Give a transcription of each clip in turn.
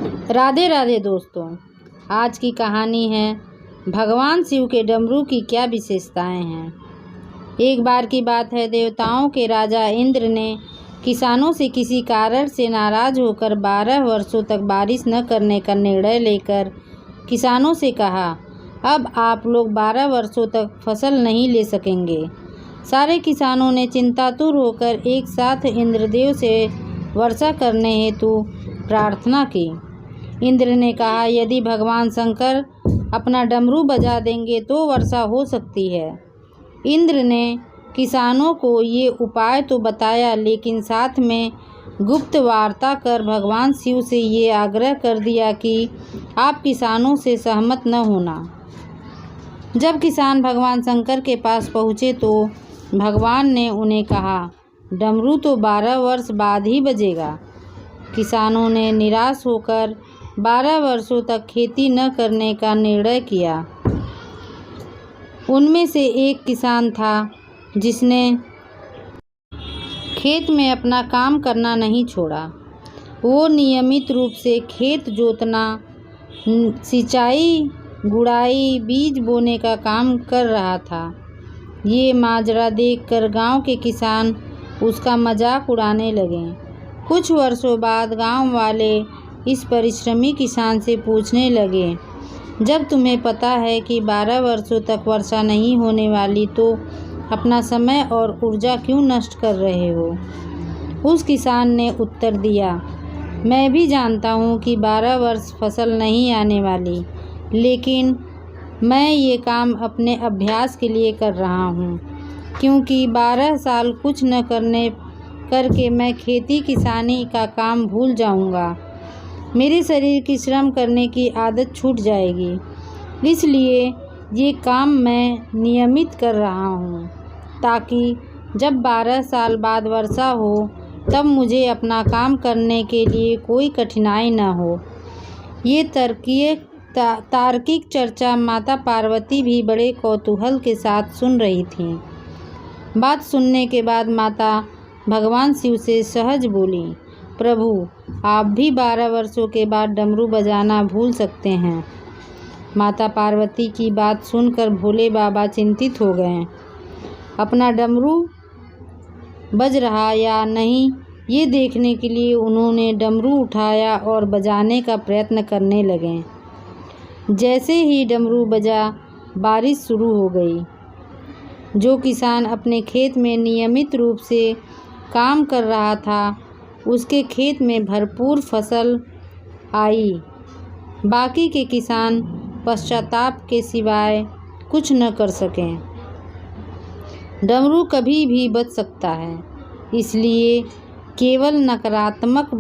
राधे राधे दोस्तों, आज की कहानी है भगवान शिव के डमरू की क्या विशेषताएं हैं। एक बार की बात है, देवताओं के राजा इंद्र ने किसानों से किसी कारण से नाराज होकर 12 वर्षों तक बारिश न करने का निर्णय लेकर किसानों से कहा, अब आप लोग 12 वर्षों तक फसल नहीं ले सकेंगे। सारे किसानों ने चिंतातुर होकर एक साथ इंद्रदेव से वर्षा करने हेतु प्रार्थना की। इंद्र ने कहा, यदि भगवान शंकर अपना डमरू बजा देंगे तो वर्षा हो सकती है। इंद्र ने किसानों को ये उपाय तो बताया, लेकिन साथ में गुप्त वार्ता कर भगवान शिव से ये आग्रह कर दिया कि आप किसानों से सहमत न होना। जब किसान भगवान शंकर के पास पहुँचे तो भगवान ने उन्हें कहा, डमरू तो 12 वर्ष बाद ही बजेगा। किसानों ने निराश होकर 12 वर्षों तक खेती न करने का निर्णय किया। उनमें से एक किसान था जिसने खेत में अपना काम करना नहीं छोड़ा। वो नियमित रूप से खेत जोतना, सिंचाई, गुड़ाई, बीज बोने का काम कर रहा था। ये माजरा देखकर गांव के किसान उसका मजाक उड़ाने लगे। कुछ वर्षों बाद गांव वाले इस परिश्रमी किसान से पूछने लगे, जब तुम्हें पता है कि 12 वर्षों तक वर्षा नहीं होने वाली, तो अपना समय और ऊर्जा क्यों नष्ट कर रहे हो? उस किसान ने उत्तर दिया, मैं भी जानता हूँ कि 12 वर्ष फसल नहीं आने वाली, लेकिन मैं ये काम अपने अभ्यास के लिए कर रहा हूँ, क्योंकि 12 साल कुछ न करके मैं खेती किसानी का काम भूल जाऊँगा। मेरे शरीर की श्रम करने की आदत छूट जाएगी। इसलिए ये काम मैं नियमित कर रहा हूँ, ताकि जब 12 साल बाद वर्षा हो तब मुझे अपना काम करने के लिए कोई कठिनाई न हो। ये तार्किक चर्चा माता पार्वती भी बड़े कौतूहल के साथ सुन रही थीं। बात सुनने के बाद माता भगवान शिव से सहज बोली, प्रभु, आप भी 12 वर्षों के बाद डमरू बजाना भूल सकते हैं। माता पार्वती की बात सुनकर भोले बाबा चिंतित हो गए। अपना डमरू बज रहा या नहीं, ये देखने के लिए उन्होंने डमरू उठाया और बजाने का प्रयत्न करने लगे। जैसे ही डमरू बजा, बारिश शुरू हो गई। जो किसान अपने खेत में नियमित रूप से काम कर रहा था, उसके खेत में भरपूर फसल आई। बाकी के किसान पश्चाताप के सिवाय कुछ न कर सकें। डमरू कभी भी बज सकता है, इसलिए केवल नकारात्मक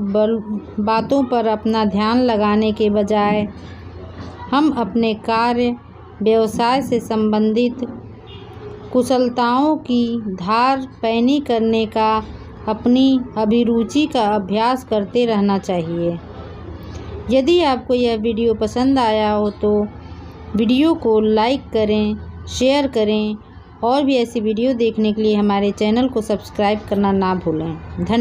बातों पर अपना ध्यान लगाने के बजाय हम अपने कार्य व्यवसाय से संबंधित कुशलताओं की धार पैनी करने का, अपनी अभिरुचि का अभ्यास करते रहना चाहिए। यदि आपको यह वीडियो पसंद आया हो तो वीडियो को लाइक करें, शेयर करें और भी ऐसी वीडियो देखने के लिए हमारे चैनल को सब्सक्राइब करना ना भूलें। धन्यवाद।